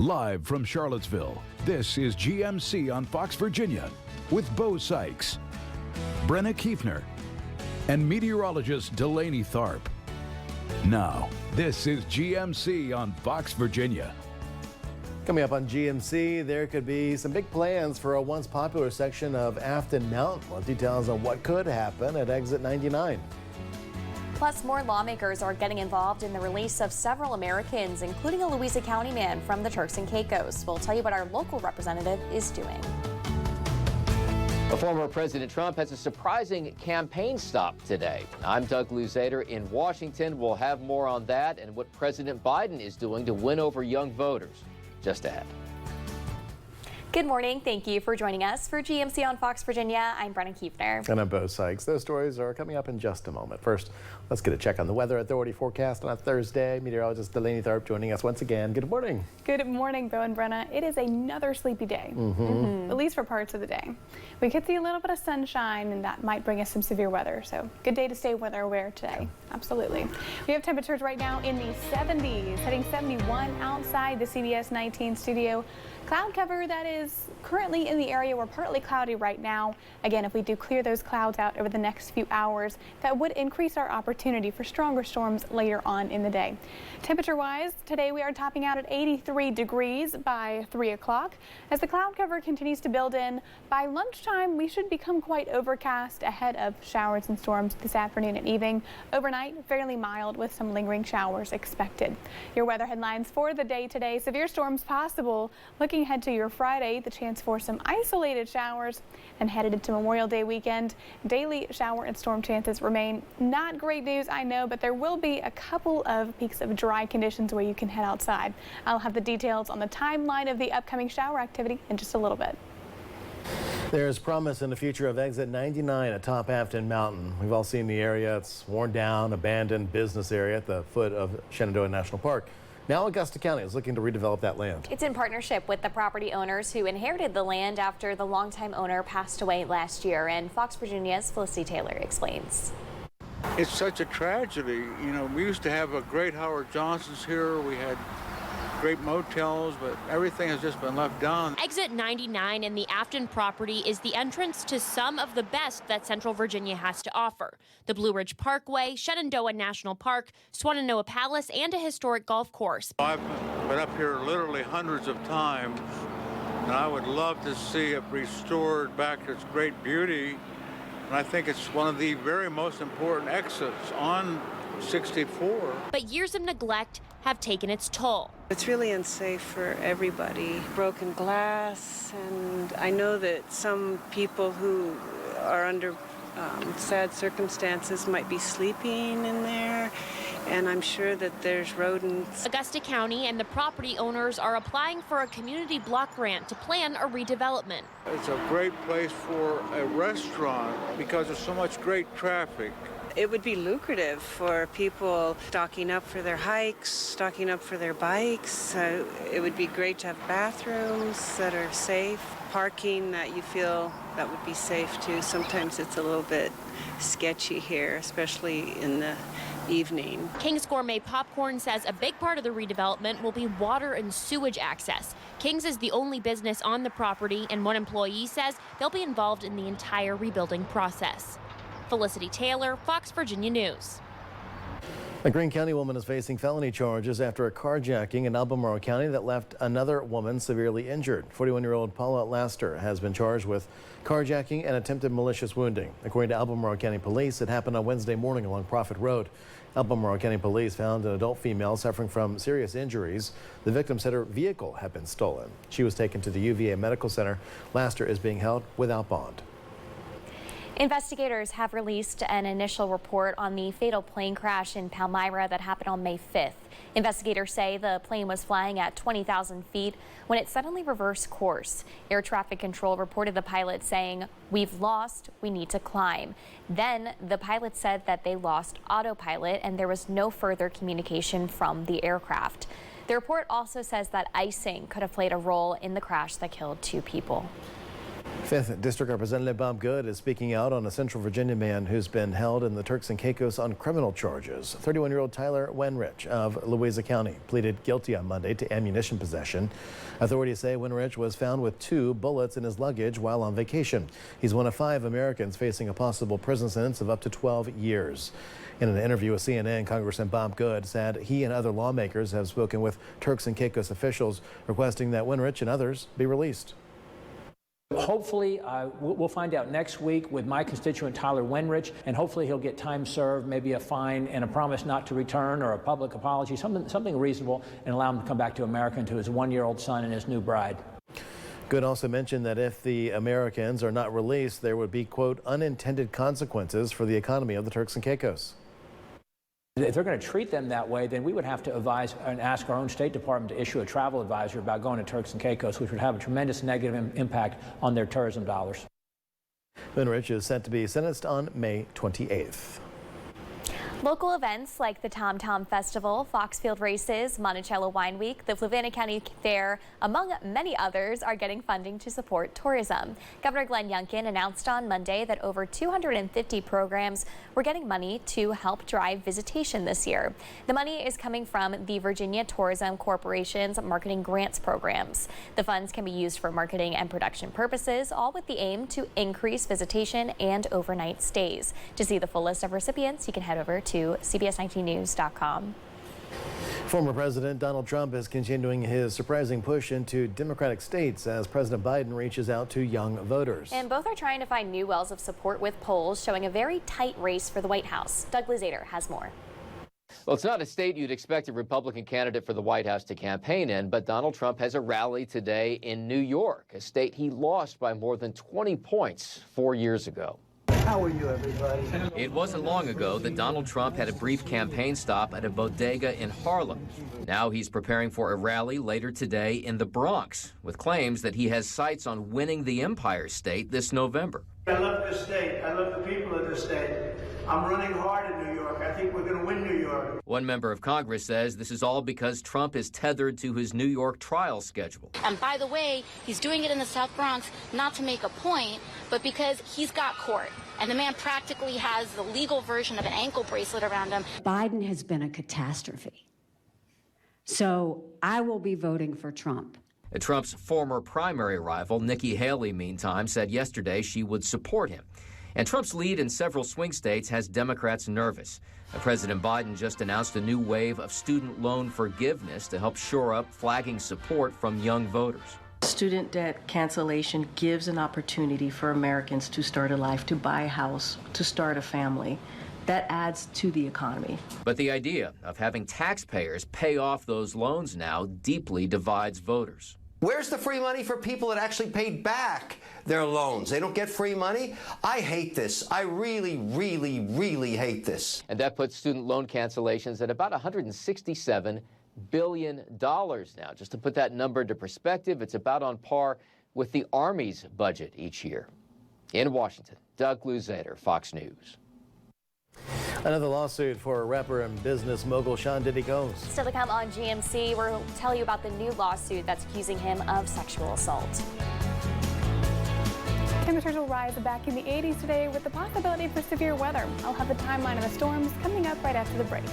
Live from Charlottesville, this is GMC on Fox Virginia with Bo Sykes, Brenna Kiefner, and meteorologist Delaney Tharp. Now, this is GMC on Fox Virginia. Coming up on GMC, there could be some big plans for a once popular section of Afton Mountain. We'll have details on what could happen at exit 99. Plus, more lawmakers are getting involved in the release of several Americans, including a Louisa County man from the Turks and Caicos. We'll tell you what our local representative is doing. Former President Trump has a surprising campaign stop today. I'm Doug Luzader in Washington. We'll have more on that and what President Biden is doing to win over young voters. Just ahead. Good morning. Thank you for joining us for GMC on Fox Virginia. I'm Brenna Kiefner. And I'm Bo Sykes. Those stories are coming up in just a moment. First, let's get a check on the weather authority forecast on a Thursday. Meteorologist Delaney Tharp joining us once again. Good morning. Good morning, Bo and Brenna. It is another sleepy day, at least for parts of the day. We could see a little bit of sunshine, and that might bring us some severe weather. So good day to stay weather aware today. Absolutely. We have temperatures right now in the 70s, hitting 71 outside the CBS 19 studio. Cloud cover that is currently in the area. We're partly cloudy right now. Again, if we do clear those clouds out over the next few hours, that would increase our opportunity for stronger storms later on in the day. Temperature-wise, today we are topping out at 83 degrees by 3 o'clock. As the cloud cover continues to build in, by lunchtime we should become quite overcast ahead of showers and storms this afternoon and evening. Overnight, fairly mild with some lingering showers expected. Your weather headlines for the day today: severe storms possible. Looking ahead to your Friday, the chance for some isolated showers, and headed into Memorial Day weekend, daily shower and storm chances remain. Not great news, I know, but there will be a couple of peaks of dry conditions where you can head outside. I'll have the details on the timeline of the upcoming shower activity in just a little bit. There's promise in the future of exit 99 atop Afton Mountain. We've all seen the area. It's worn down, abandoned business area at the foot of Shenandoah National Park. Now Augusta County is looking to redevelop that land. It's in partnership with the property owners who inherited the land after the longtime owner passed away last year. And Fox Virginia's Felicity Taylor explains. It's such a tragedy. You know, we used to have a great Howard Johnson's here. We had great motels, but everything has just been left down. Exit 99 in the Afton property is the entrance to some of the best that Central Virginia has to offer. The Blue Ridge Parkway, Shenandoah National Park, Swannanoa Palace, and a historic golf course. I've been up here literally hundreds of times, and I would love to see it restored back to its great beauty. And I think it's one of the very most important exits on 64. But years of neglect have taken its toll. It's really unsafe for everybody. Broken glass, and I know that some people who are under sad circumstances might be sleeping in there, and I'm sure that there's rodents. Augusta County and the property owners are applying for a community block grant to plan a redevelopment. It's a great place for a restaurant because there's so much great traffic. It would be lucrative for people stocking up for their hikes, stocking up for their bikes. It would be great to have bathrooms that are safe, parking that you feel that would be safe too. Sometimes it's a little bit sketchy here, especially in the evening. King's Gourmet Popcorn says a big part of the redevelopment will be water and sewage access. King's is the only business on the property, and one employee says they'll be involved in the entire rebuilding process. Felicity Taylor, Fox Virginia News. A Greene County woman is facing felony charges after a carjacking in Albemarle County that left another woman severely injured. 41-year-old Paula Laster has been charged with carjacking and attempted malicious wounding. According to Albemarle County Police, it happened on Wednesday morning along Prophet Road. Albemarle County Police found an adult female suffering from serious injuries. The victim said her vehicle had been stolen. She was taken to the UVA Medical Center. Laster is being held without bond. Investigators have released an initial report on the fatal plane crash in Palmyra that happened on May 5th. Investigators say the plane was flying at 20,000 feet when it suddenly reversed course. Air traffic control reported the pilot saying, "We've lost, we need to climb." Then the pilot said that they lost autopilot and there was no further communication from the aircraft. The report also says that icing could have played a role in the crash that killed 2 people. 5th District Representative Bob Good is speaking out on a Central Virginia man who's been held in the Turks and Caicos on criminal charges. 31-year-old Tyler Wenrich of Louisa County pleaded guilty on Monday to ammunition possession. Authorities say Wenrich was found with 2 bullets in his luggage while on vacation. He's one of 5 Americans facing a possible prison sentence of up to 12 years. In an interview with CNN, Congressman Bob Good said he and other lawmakers have spoken with Turks and Caicos officials requesting that Wenrich and others be released. Hopefully, we'll find out next week with my constituent Tyler Wenrich, and hopefully he'll get time served, maybe a fine and a promise not to return or a public apology, something reasonable, and allow him to come back to America and to his 1-year-old son and his new bride. Good also mentioned that if the Americans are not released, there would be, quote, unintended consequences for the economy of the Turks and Caicos. If they're going to treat them that way, then we would have to advise and ask our own State Department to issue a travel advisory about going to Turks and Caicos, which would have a tremendous negative impact on their tourism dollars. Wenrich is set to be sentenced on May 28th. Local events like the Tom Tom Festival, Foxfield Races, Monticello Wine Week, the Fluvanna County Fair, among many others, are getting funding to support tourism. Governor Glenn Youngkin announced on Monday that over 250 programs were getting money to help drive visitation this year. The money is coming from the Virginia Tourism Corporation's marketing grants programs. The funds can be used for marketing and production purposes, all with the aim to increase visitation and overnight stays. To see the full list of recipients, you can head over to CBS19news.com. Former President Donald Trump is continuing his surprising push into Democratic states as President Biden reaches out to young voters. And both are trying to find new wells of support with polls showing a very tight race for the White House. Doug Luzader has more. Well, it's not a state you'd expect a Republican candidate for the White House to campaign in, but Donald Trump has a rally today in New York, a state he lost by more than 20 points 4 years ago. How are you, everybody? It wasn't long ago that Donald Trump had a brief campaign stop at a bodega in Harlem. Now he's preparing for a rally later today in the Bronx, with claims that he has sights on winning the Empire State this November. I love this state. I love the people of this state. I'm running hard in New York. I think we're going to win New York. One member of Congress says this is all because Trump is tethered to his New York trial schedule. And by the way, he's doing it in the South Bronx not to make a point, but because he's got court. And the man practically has the legal version of an ankle bracelet around him. Biden has been a catastrophe. So I will be voting for Trump. Trump's former primary rival, Nikki Haley, meantime, said yesterday she would support him. And Trump's lead in several swing states has Democrats nervous. President Biden just announced a new wave of student loan forgiveness to help shore up flagging support from young voters. Student debt cancellation gives an opportunity for Americans to start a life, to buy a house, to start a family. That adds to the economy. But the idea of having taxpayers pay off those loans now deeply divides voters. Where's the free money for people that actually paid back their loans? They don't get free money? I hate this. I really, really, really hate this. And that puts student loan cancellations at about $167 billion now. Just to put that number into perspective, it's about on par with the Army's budget each year. In Washington, Doug Luzader, Fox News. Another lawsuit for rapper and business mogul Sean Diddy Combs. Still to come on GMC, we'll tell you about the new lawsuit that's accusing him of sexual assault. Temperatures will rise back in the 80s today with the possibility for severe weather. I'll have the timeline of the storms coming up right after the break.